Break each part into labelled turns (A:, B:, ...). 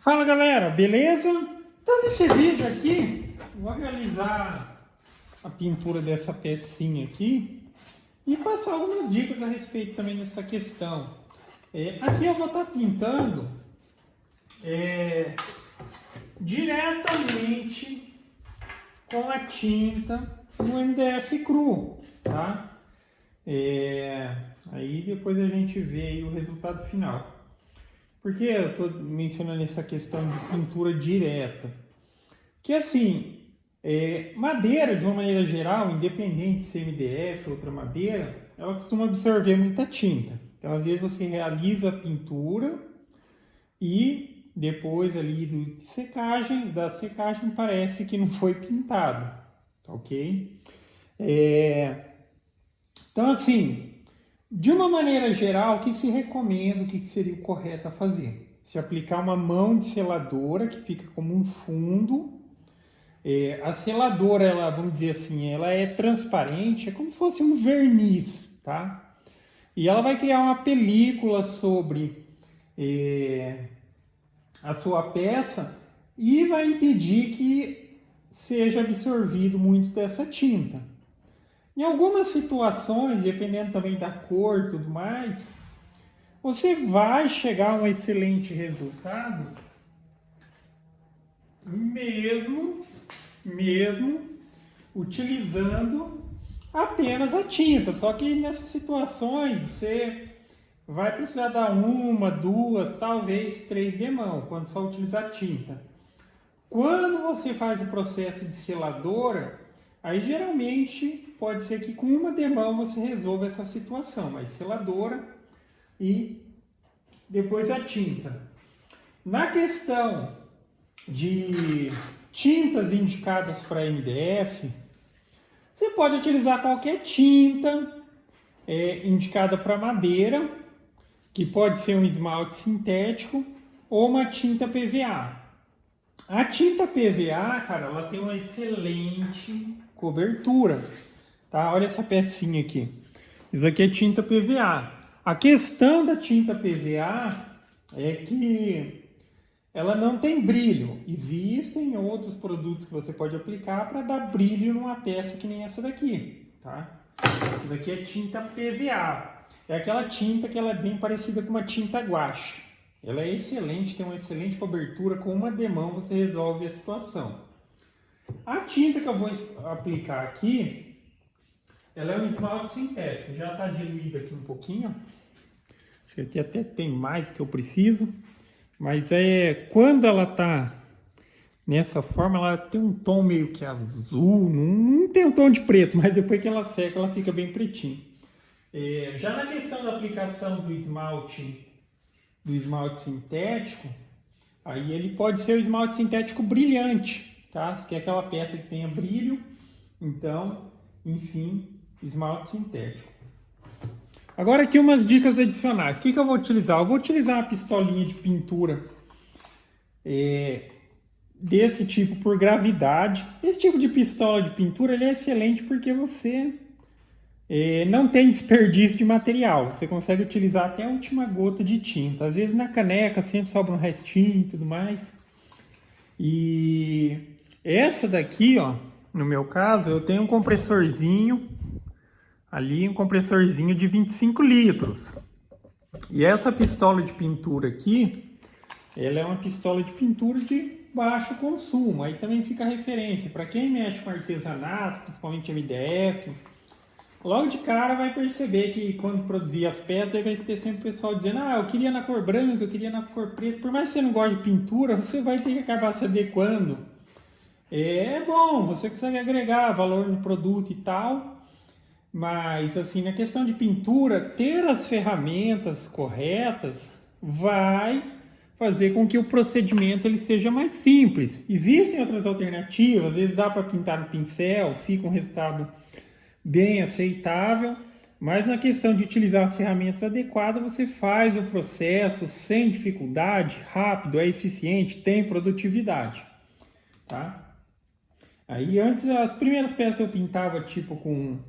A: Fala galera, beleza? Então nesse vídeo aqui, vou realizar a pintura dessa pecinha aqui e passar algumas dicas a respeito também dessa questão. Aqui eu vou estar pintando diretamente com a tinta no MDF cru, tá? Aí depois a gente vê aí o resultado final. Por que eu estou mencionando essa questão de pintura direta? Que assim, madeira de uma maneira geral, independente de ser MDF ou outra madeira, ela costuma absorver muita tinta. Então às vezes você realiza a pintura e depois ali da secagem parece que não foi pintado, ok? Então assim, de uma maneira geral, o que se recomenda, o que seria o correto a fazer? Se aplicar uma mão de seladora, que fica como um fundo. A seladora, ela, vamos dizer assim, ela é transparente, é como se fosse um verniz, tá? E ela vai criar uma película sobre a sua peça e vai impedir que seja absorvido muito dessa tinta. Em algumas situações, dependendo também da cor e tudo mais, você vai chegar a um excelente resultado mesmo utilizando apenas a tinta. Só que nessas situações você vai precisar dar uma, duas, talvez 3 demão, quando só utilizar tinta. Quando você faz o processo de seladora, aí geralmente pode ser que com uma demão você resolva essa situação, mas seladora e depois a tinta. Na questão de tintas indicadas para MDF, você pode utilizar qualquer tinta indicada para madeira, que pode ser um esmalte sintético ou uma tinta PVA. A tinta PVA, cara, ela tem uma excelente cobertura, tá? Olha essa pecinha aqui. Isso aqui é tinta PVA. A questão da tinta PVA é que ela não tem brilho. Existem outros produtos que você pode aplicar para dar brilho numa peça que nem essa daqui, tá? Isso aqui é tinta PVA. É aquela tinta que ela é bem parecida com uma tinta guache. Ela é excelente, tem uma excelente cobertura. Com uma demão você resolve a situação. A tinta que eu vou aplicar aqui, ela é um esmalte sintético. Já está diluída aqui um pouquinho. Acho que aqui até tem mais que eu preciso. Mas quando ela está nessa forma, ela tem um tom meio que azul. Não tem um tom de preto, mas depois que ela seca, ela fica bem pretinha. Já na questão da aplicação do esmalte sintético, aí ele pode ser o esmalte sintético brilhante, tá? Se quer aquela peça que tenha brilho, então, enfim, esmalte sintético. Agora aqui umas dicas adicionais. O que eu vou utilizar? Eu vou utilizar uma pistolinha de pintura desse tipo por gravidade. Esse tipo de pistola de pintura ele é excelente porque você não tem desperdício de material. Você consegue utilizar até a última gota de tinta. Às vezes na caneca sempre sobra um restinho e tudo mais. E essa daqui, ó, no meu caso, eu tenho um compressorzinho ali, um compressorzinho de 25 litros. E essa pistola de pintura aqui, ela é uma pistola de pintura de baixo consumo. Aí também fica a referência. Para quem mexe com artesanato, principalmente MDF, logo de cara vai perceber que quando produzir as peças, vai ter sempre o pessoal dizendo: ah, eu queria na cor branca, eu queria na cor preta. Por mais que você não goste de pintura, você vai ter que acabar se adequando. É bom, você consegue agregar valor no produto e tal, mas assim, na questão de pintura, ter as ferramentas corretas vai fazer com que o procedimento ele seja mais simples. Existem outras alternativas, às vezes dá para pintar no pincel, fica um resultado bem aceitável, mas na questão de utilizar as ferramentas adequadas, você faz o processo sem dificuldade, rápido, é eficiente, tem produtividade, tá? Aí antes, as primeiras peças eu pintava tipo com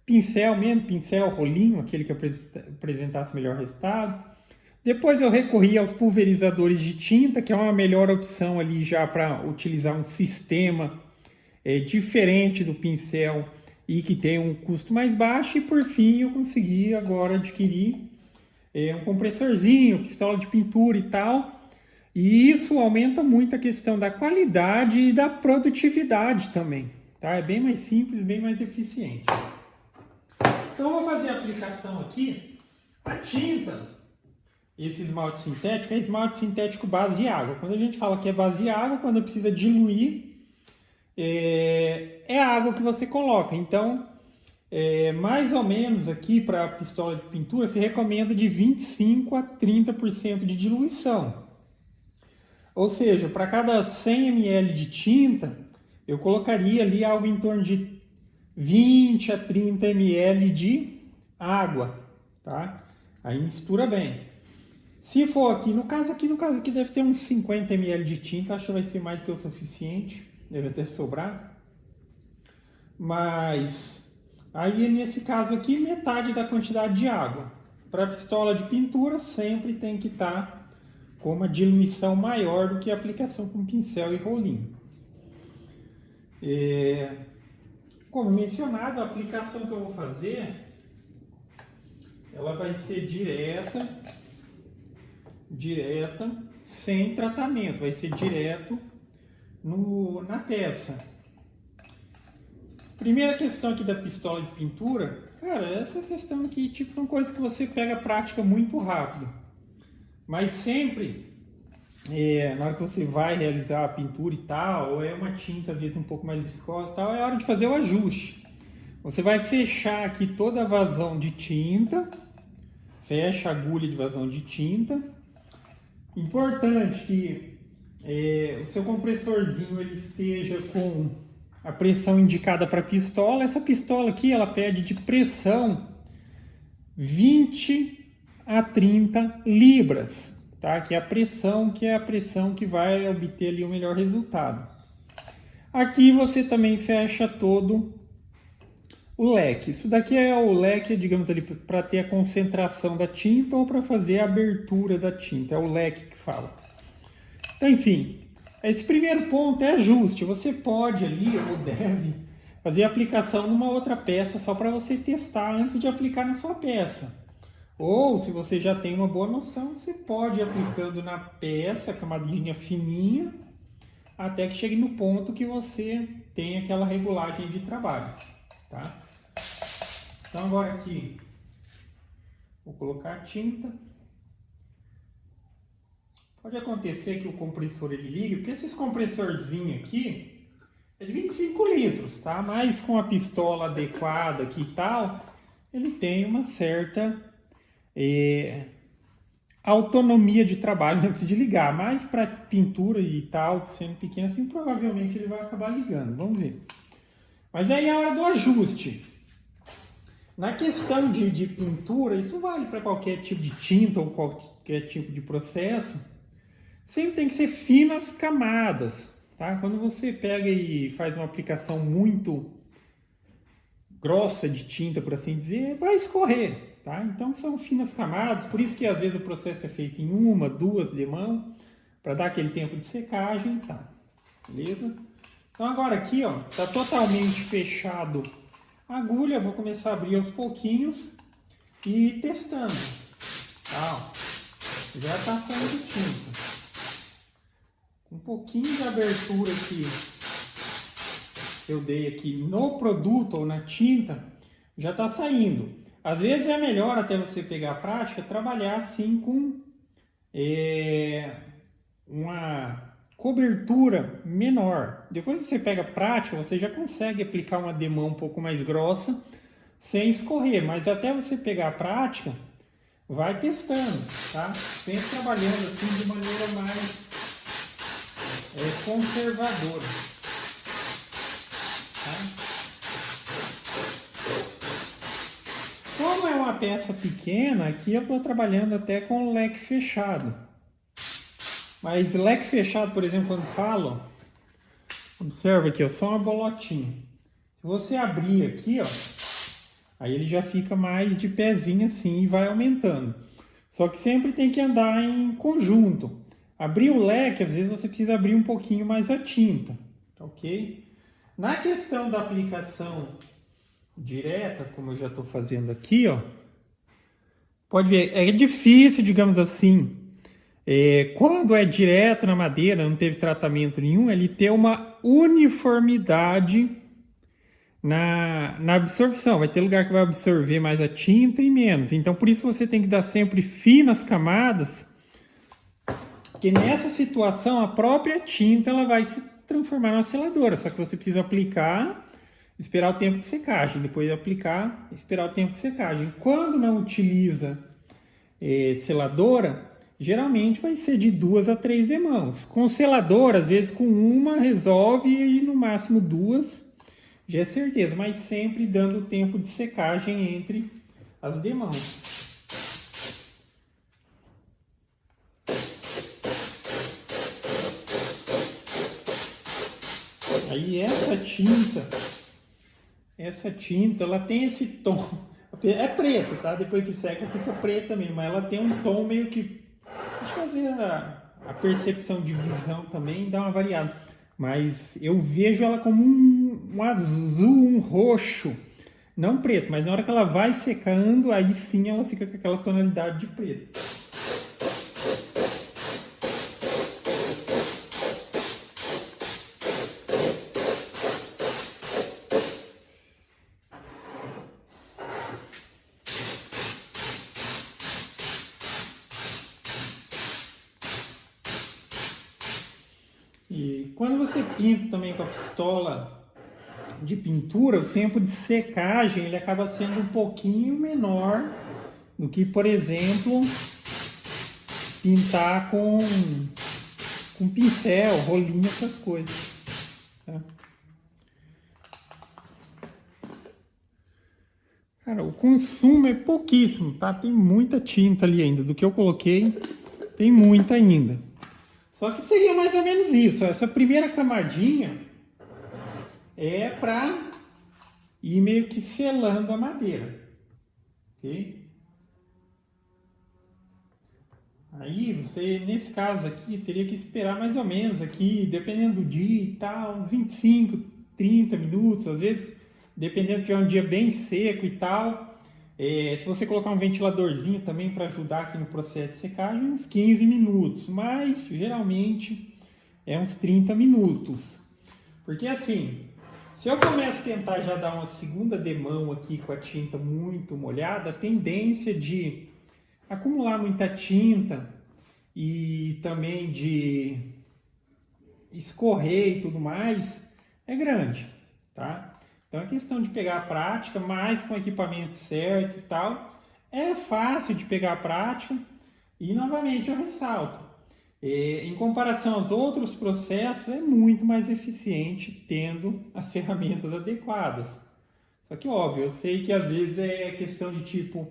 A: pincel mesmo, pincel rolinho, aquele que apresentasse melhor resultado. Depois eu recorri aos pulverizadores de tinta, que é uma melhor opção ali já para utilizar um sistema diferente do pincel e que tem um custo mais baixo. E por fim eu consegui agora adquirir um compressorzinho, pistola de pintura e tal. E isso aumenta muito a questão da qualidade e da produtividade também, tá? É bem mais simples, bem mais eficiente. Então eu vou fazer a aplicação aqui. A tinta, esse esmalte sintético, é esmalte sintético base água. Quando a gente fala que é base água, quando precisa diluir, é a água que você coloca. Então, mais ou menos aqui para a pistola de pintura, se recomenda de 25 a 30% de diluição. Ou seja, para cada 100 ml de tinta, eu colocaria ali algo em torno de 20 a 30 ml de água, tá? Aí mistura bem. Se for aqui no caso aqui deve ter uns 50 ml de tinta, acho que vai ser mais do que o suficiente, deve até sobrar. Mas aí nesse caso aqui, metade da quantidade de água. Para pistola de pintura sempre tem que estar com uma diluição maior do que a aplicação com pincel e rolinho. Como mencionado, a aplicação que eu vou fazer, ela vai ser direta, sem tratamento, vai ser direto na peça. Primeira questão aqui da pistola de pintura, cara, essa questão aqui, tipo, são coisas que você pega a prática muito rápido. Mas sempre, na hora que você vai realizar a pintura e tal, ou é uma tinta às vezes um pouco mais viscosa e tal, é hora de fazer o ajuste. Você vai fechar aqui toda a vazão de tinta, fecha a agulha de vazão de tinta. Importante que o seu compressorzinho ele esteja com a pressão indicada para a pistola. Essa pistola aqui, ela pede de pressão 20 a 30 libras, tá? Que é a pressão que vai obter ali o melhor resultado. Aqui você também fecha todo o leque. Isso daqui é o leque, digamos ali, para ter a concentração da tinta ou para fazer a abertura da tinta. É o leque que fala. Então, enfim, esse primeiro ponto é ajuste. Você pode ali, ou deve, fazer a aplicação numa outra peça só para você testar antes de aplicar na sua peça. Ou, se você já tem uma boa noção, você pode ir aplicando na peça, camadinha fininha, até que chegue no ponto que você tem aquela regulagem de trabalho, tá? Então agora aqui, vou colocar a tinta. Pode acontecer que o compressor ele ligue, porque esses compressorzinhos aqui é de 25 litros, tá? Mas com a pistola adequada aqui e tal, ele tem uma certa autonomia de trabalho antes de ligar. Mas para pintura e tal, sendo pequeno assim, provavelmente ele vai acabar ligando. Vamos ver. Mas aí é a hora do ajuste. Na questão de pintura, isso vale para qualquer tipo de tinta ou qualquer tipo de processo. Sempre tem que ser finas camadas, tá? Quando você pega e faz uma aplicação muito grossa de tinta, por assim dizer, vai escorrer, tá? Então são finas camadas, por isso que às vezes o processo é feito em uma, duas demãos, para dar aquele tempo de secagem, tá? Beleza? Então agora aqui, ó, tá totalmente fechado a agulha, vou começar a abrir aos pouquinhos e ir testando, tá? Ó, já tá saindo tinta. Um pouquinho de abertura que eu dei aqui no produto ou na tinta, já está saindo. Às vezes é melhor até você pegar a prática, trabalhar assim com uma cobertura menor. Depois que você pega a prática, você já consegue aplicar uma demão um pouco mais grossa, sem escorrer. Mas até você pegar a prática, vai testando, tá? Sempre trabalhando assim de maneira mais conservadora, tá? Como é uma peça pequena, aqui eu estou trabalhando até com leque fechado. Mas leque fechado, por exemplo, quando falo, observa aqui, ó, só uma bolotinha. Se você abrir aqui, ó, aí ele já fica mais de pezinho assim e vai aumentando. Só que sempre tem que andar em conjunto. Abrir o leque, às vezes você precisa abrir um pouquinho mais a tinta, ok? Na questão da aplicação direta, como eu já estou fazendo aqui, ó, pode ver, é difícil, digamos assim, quando é direto na madeira, não teve tratamento nenhum, ele ter uma uniformidade na absorção. Vai ter lugar que vai absorver mais a tinta e menos. Então, por isso você tem que dar sempre finas camadas, porque nessa situação a própria tinta ela vai se transformar numa seladora, só que você precisa aplicar, esperar o tempo de secagem, depois aplicar, esperar o tempo de secagem. Quando não utiliza seladora, geralmente vai ser de 2 a 3 demãos. Com seladora, às vezes com uma resolve e no máximo 2, já é certeza, mas sempre dando tempo de secagem entre as demãos. Aí essa tinta, ela tem esse tom, é preto, tá? Depois que seca fica preta mesmo, mas ela tem um tom meio que, deixa eu fazer a percepção de visão também, dá uma variada. Mas eu vejo ela como um azul, um roxo, não preto, mas na hora que ela vai secando, aí sim ela fica com aquela tonalidade de preto. E quando você pinta também com a pistola de pintura, o tempo de secagem ele acaba sendo um pouquinho menor do que, por exemplo, pintar com pincel, rolinho, essas coisas. Tá? Cara, o consumo é pouquíssimo, tá? Tem muita tinta ali ainda. Do que eu coloquei, tem muita ainda. Só que seria mais ou menos isso. Essa primeira camadinha é para ir meio que selando a madeira. Ok? Aí você, nesse caso aqui, teria que esperar mais ou menos aqui, dependendo do dia e tal, uns 25, 30 minutos, às vezes, dependendo de um dia bem seco e tal. Se você colocar um ventiladorzinho também para ajudar aqui no processo de secagem, uns 15 minutos, mas geralmente é uns 30 minutos. Porque assim, se eu começo a tentar já dar uma segunda demão aqui com a tinta muito molhada, a tendência de acumular muita tinta e também de escorrer e tudo mais é grande, tá? Então é questão de pegar a prática, mas com o equipamento certo e tal, é fácil de pegar a prática e novamente eu ressalto, em comparação aos outros processos é muito mais eficiente tendo as ferramentas adequadas. Só que óbvio, eu sei que às vezes é questão de tipo,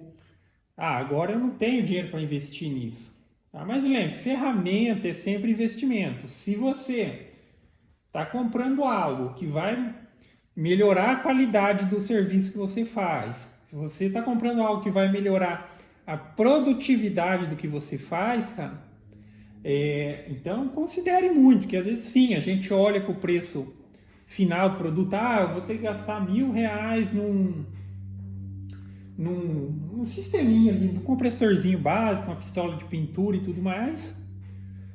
A: agora eu não tenho dinheiro para investir nisso. Tá? Mas lembre-se, ferramenta é sempre investimento. Se você está comprando algo que vai melhorar a qualidade do serviço que você faz, se você está comprando algo que vai melhorar a produtividade do que você faz, cara, então considere muito, que às vezes sim, a gente olha para o preço final do produto, eu vou ter que gastar R$1.000 num sisteminha ali, num compressorzinho básico, uma pistola de pintura e tudo mais.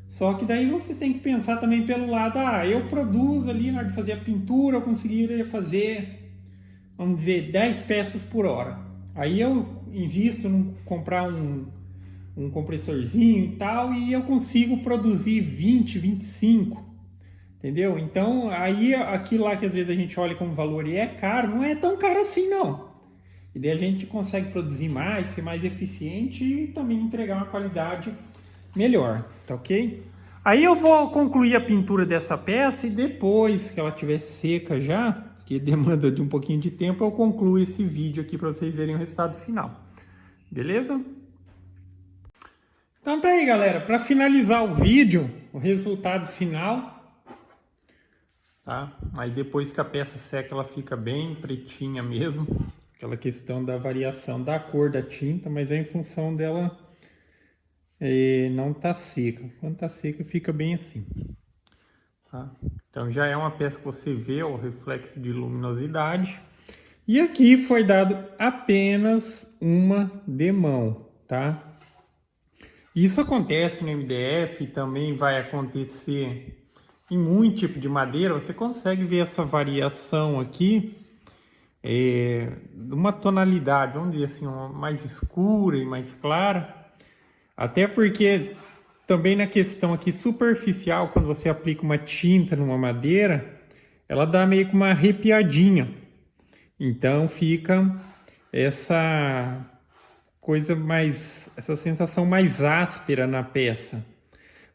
A: Só que daí você tem que pensar também pelo lado, eu produzo ali na hora de fazer a pintura, eu conseguiria fazer, vamos dizer, 10 peças por hora. Aí eu invisto em comprar um compressorzinho e tal, e eu consigo produzir 20, 25, entendeu? Então, aí aquilo lá que às vezes a gente olha como valor e é caro, não é tão caro assim não. E daí a gente consegue produzir mais, ser mais eficiente e também entregar uma qualidade melhor, tá ok? Aí eu vou concluir a pintura dessa peça e depois que ela estiver seca já, que demanda de um pouquinho de tempo, eu concluo esse vídeo aqui para vocês verem o resultado final. Beleza? Então tá aí, galera, para finalizar o vídeo, o resultado final, tá? Aí depois que a peça seca, ela fica bem pretinha mesmo, aquela questão da variação da cor da tinta, mas é em função dela não tá seca. Quando tá seca, fica bem assim. Tá? Então já é uma peça que você vê o reflexo de luminosidade. E aqui foi dado apenas uma demão, tá? Isso acontece no MDF, também vai acontecer em muito tipo de madeira. Você consegue ver essa variação aqui, de uma tonalidade, vamos dizer assim, uma mais escura e mais clara. Até porque também na questão aqui superficial, quando você aplica uma tinta numa madeira, ela dá meio que uma arrepiadinha. Então fica essa coisa mais, essa sensação mais áspera na peça.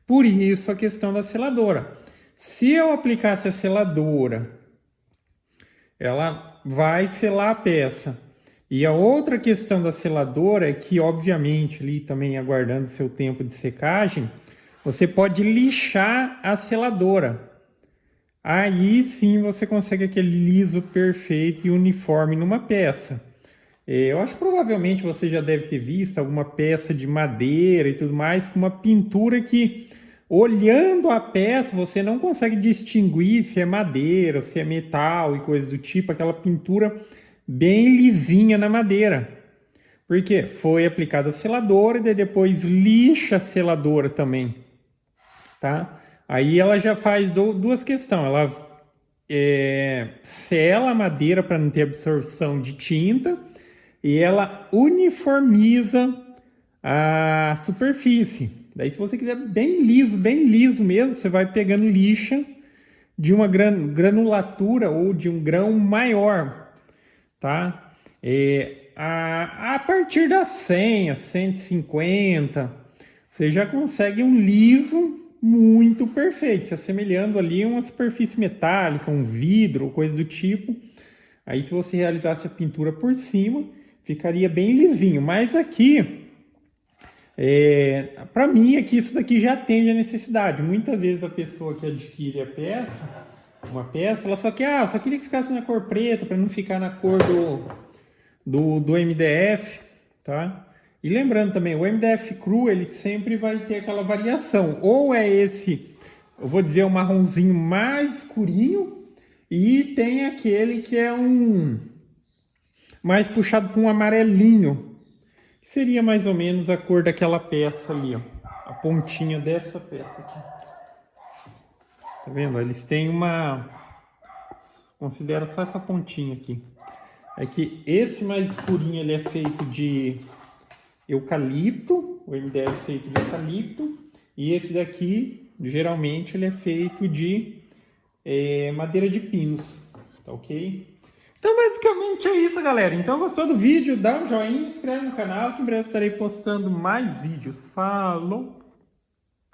A: Por isso a questão da seladora. Se eu aplicasse a seladora, ela vai selar a peça. E a outra questão da seladora é que, obviamente, ali também aguardando seu tempo de secagem, você pode lixar a seladora. Aí sim você consegue aquele liso perfeito e uniforme numa peça. Eu acho que provavelmente você já deve ter visto alguma peça de madeira e tudo mais com uma pintura que, olhando a peça, você não consegue distinguir se é madeira ou se é metal e coisa do tipo, aquela pintura bem lisinha na madeira. Por quê? Foi aplicada a seladora e depois lixa a seladora também, tá? Aí ela já faz duas questões. Ela sela a madeira para não ter absorção de tinta e ela uniformiza a superfície. Daí, se você quiser bem liso mesmo, você vai pegando lixa de uma granulatura ou de um grão maior, tá? A partir das 100, a 150, você já consegue um liso muito perfeito, se assemelhando ali a uma superfície metálica, um vidro ou coisa do tipo. Aí, se você realizasse a pintura por cima, ficaria bem lisinho. Mas aqui, para mim, aqui isso daqui já atende a necessidade. Muitas vezes a pessoa que adquire a peça, uma peça, ela só queria que ficasse na cor preta, para não ficar na cor do MDF, tá? E lembrando também, o MDF cru, ele sempre vai ter aquela variação. Ou é esse, eu vou dizer, o marronzinho mais escurinho, e tem aquele que é mais puxado para um amarelinho, que seria mais ou menos a cor daquela peça ali, ó, a pontinha dessa peça aqui. Tá vendo? Eles têm considera só essa pontinha aqui. É que esse mais escurinho ele é feito de eucalipto, o MDF é feito de eucalipto, e esse daqui, geralmente, ele é feito de madeira de pinos, tá ok? Então, basicamente é isso, galera. Então, gostou do vídeo? Dá um joinha, inscreve no canal, que em breve estarei postando mais vídeos. Falou!